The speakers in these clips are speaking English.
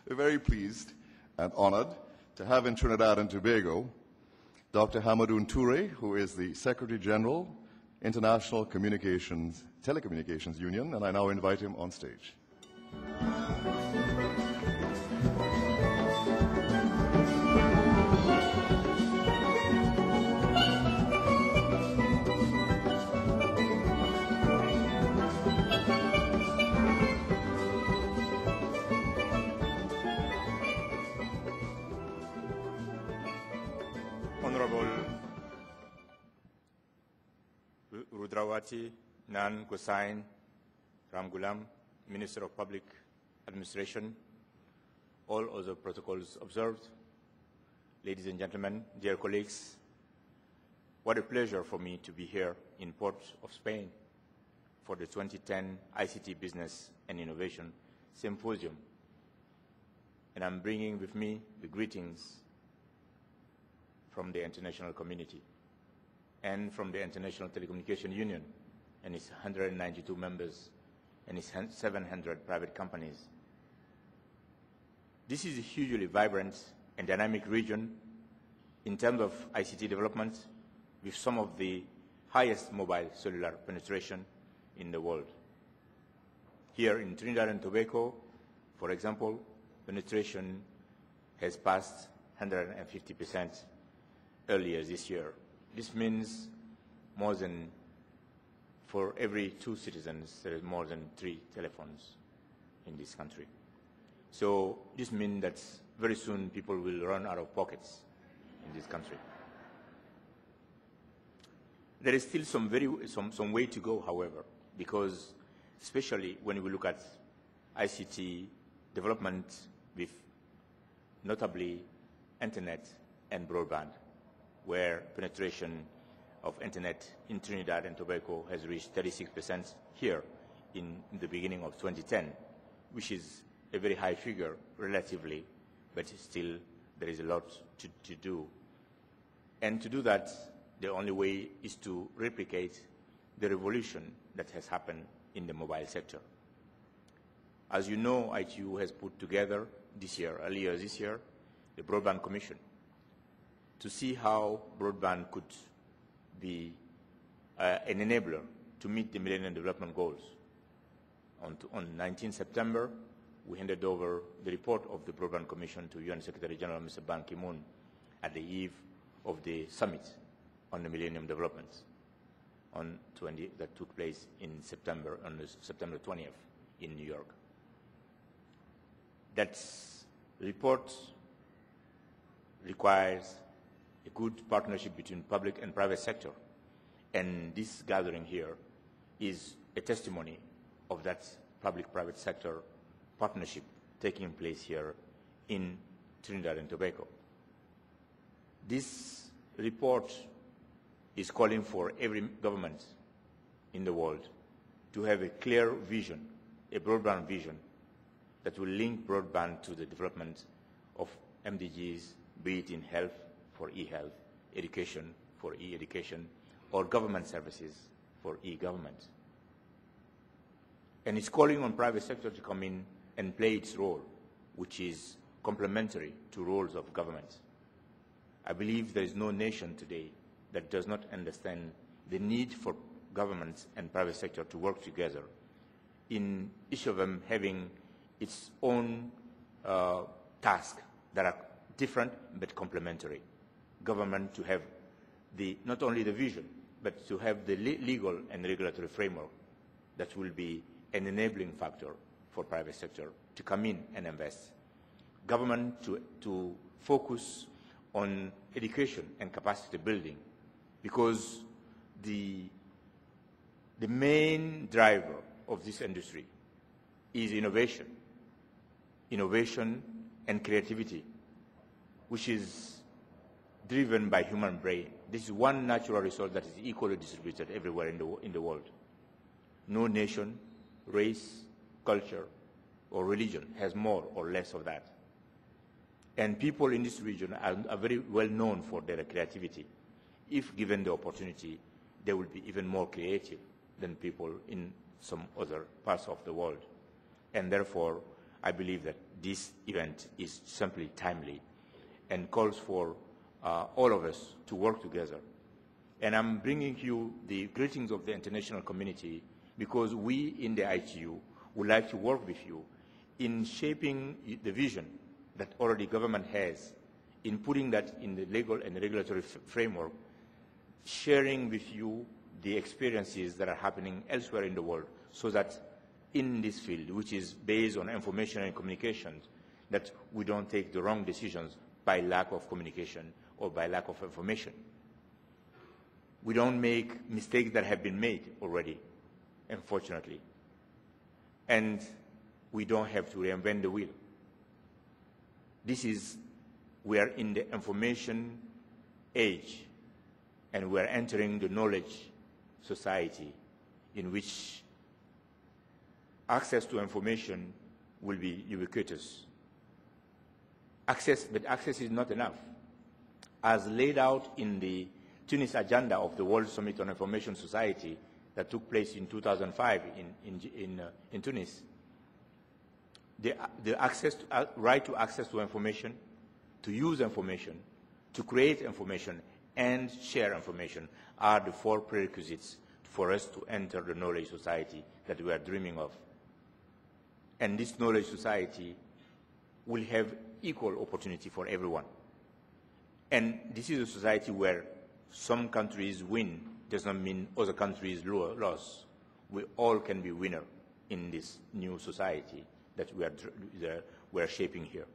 We're very pleased and honored to have in Trinidad and Tobago Dr. Hamadoun Toure, who is the Secretary General, International Telecommunications Union, and I now invite him on stage. Honorable Rudrawati Nan Gosain Ramgulam, Minister of Public Administration, all other protocols observed, ladies and gentlemen, dear colleagues, what a pleasure for me to be here in Port of Spain for the 2010 ICT Business and Innovation Symposium. And I'm bringing with me the greetings from the international community and from the International Telecommunication Union and its 192 members and its 700 private companies. This is a hugely vibrant and dynamic region in terms of ICT development, with some of the highest mobile cellular penetration in the world. Here in Trinidad and Tobago, for example, penetration has passed 150% earlier this year. This means for every 2 citizens, there is more than 3 telephones in this country. So this means that very soon people will run out of pockets in this country. There is still some way to go, however, because especially when we look at ICT development with notably internet and broadband, where penetration of internet in Trinidad and Tobago has reached 36% here in the beginning of 2010, which is a very high figure relatively, but still there is a lot to do. And to do that, the only way is to replicate the revolution that has happened in the mobile sector. As you know, ITU has put together earlier this year, the Broadband Commission to see how broadband could be an enabler to meet the Millennium Development Goals. On 19 September, we handed over the report of the Broadband Commission to UN Secretary General Mr. Ban Ki-moon at the eve of the summit on the Millennium Development that took place in September, on September 20th in New York. That report requires a good partnership between public and private sector. And this gathering here is a testimony of that public-private sector partnership taking place here in Trinidad and Tobago. This report is calling for every government in the world to have a clear vision, a broadband vision, that will link broadband to the development of MDGs, be it in health for e-health, education for e-education, or government services for e-government. And it's calling on private sector to come in and play its role, which is complementary to roles of government. I believe there is no nation today that does not understand the need for governments and private sector to work together, in each of them having its own tasks that are different but complementary. Government to have not only the vision, but to have the legal and regulatory framework that will be an enabling factor for private sector to come in and invest. Government to focus on education and capacity building, because the main driver of this industry is innovation and creativity, which is driven by human brain. This is one natural resource that is equally distributed everywhere in the world. No nation, race, culture, or religion has more or less of that. And people in this region are very well known for their creativity. If given the opportunity, they will be even more creative than people in some other parts of the world. And therefore, I believe that this event is simply timely and calls for all of us to work together. And I'm bringing you the greetings of the international community because we in the ITU would like to work with you in shaping the vision that already government has, in putting that in the legal and regulatory framework, sharing with you the experiences that are happening elsewhere in the world, so that in this field, which is based on information and communication, that we don't take the wrong decisions by lack of communication or by lack of information. We don't make mistakes that have been made already, unfortunately. And we don't have to reinvent the wheel. We are in the information age, and we are entering the knowledge society in which access to information will be ubiquitous. But access is not enough. As laid out in the Tunis agenda of the World Summit on Information Society that took place in 2005 in Tunis, the right to access to information, to use information, to create information, and share information are the 4 prerequisites for us to enter the knowledge society that we are dreaming of. And this knowledge society will have equal opportunity for everyone. And this is a society where some countries win does not mean other countries lose. We all can be winner in this new society that we are shaping here.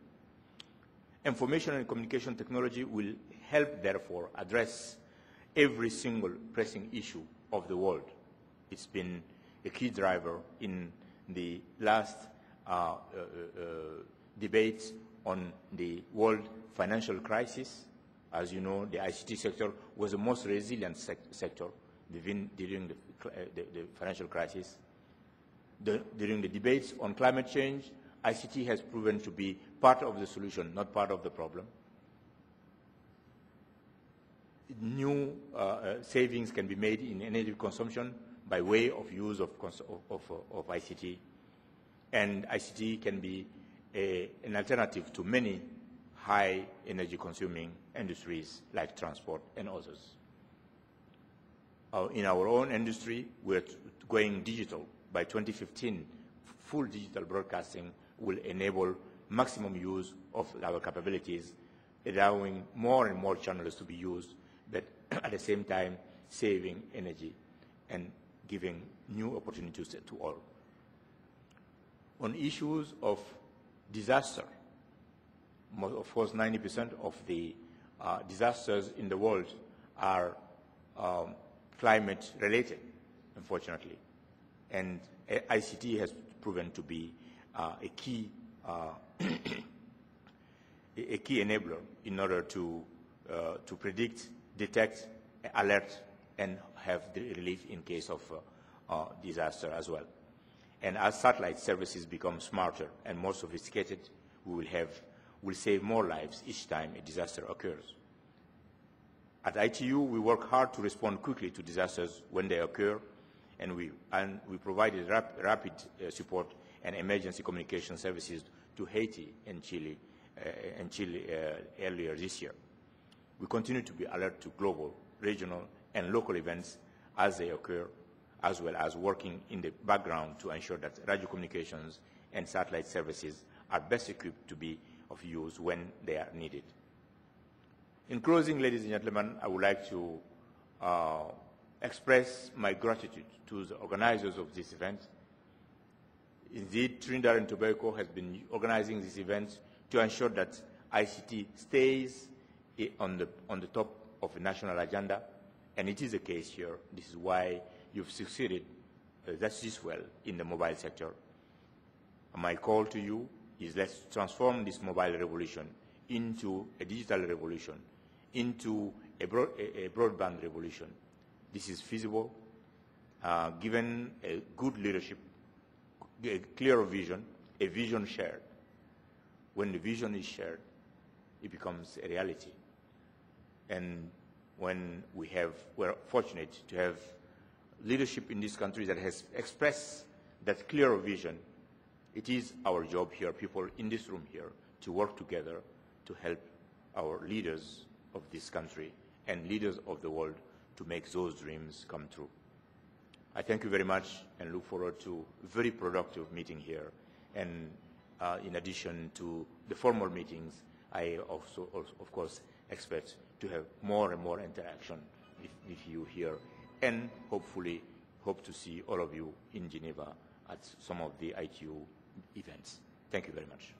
Information and communication technology will help, therefore, address every single pressing issue of the world. It's been a key driver in the last debates on the world financial crisis. As you know, the ICT sector was the most resilient sector during the financial crisis. During the debates on climate change, ICT has proven to be part of the solution, not part of the problem. New savings can be made in energy consumption by way of use of ICT. And ICT can be an alternative to many high energy consuming industries like transport and others. In our own industry, we're going digital. By 2015, full digital broadcasting will enable maximum use of our capabilities, allowing more and more channels to be used, but at the same time saving energy and giving new opportunities to all. On issues of disaster, of course 90% of the disasters in the world are climate related, unfortunately. And ICT has proven to be a key enabler in order to predict, detect, alert, and have the relief in case of disaster as well. And as satellite services become smarter and more sophisticated, we'll save more lives each time a disaster occurs. At ITU, we work hard to respond quickly to disasters when they occur, and we provided rapid support and emergency communication services to Haiti and Chile earlier this year. We continue to be alert to global, regional, and local events as they occur, as well as working in the background to ensure that radio communications and satellite services are best equipped to be of use when they are needed. In closing, ladies and gentlemen, I would like to express my gratitude to the organizers of this event. Indeed, Trinidad and Tobago has been organizing this event to ensure that ICT stays on the top of the national agenda, and it is the case here. This is why you've succeeded this well in the mobile sector. My call to you is let's transform this mobile revolution into a digital revolution, into a broadband revolution. This is feasible, given a good leadership, a clear vision, a vision shared. When the vision is shared, it becomes a reality. And when we're fortunate to have leadership in this country that has expressed that clear vision, It is our job here, people in this room here, to work together to help our leaders of this country and leaders of the world to make those dreams come true. I thank you very much and look forward to a very productive meeting here. And in addition to the formal meetings, I also, of course, expect to have more and more interaction with you here, and hopefully hope to see all of you in Geneva at some of the ITU events. Thank you very much.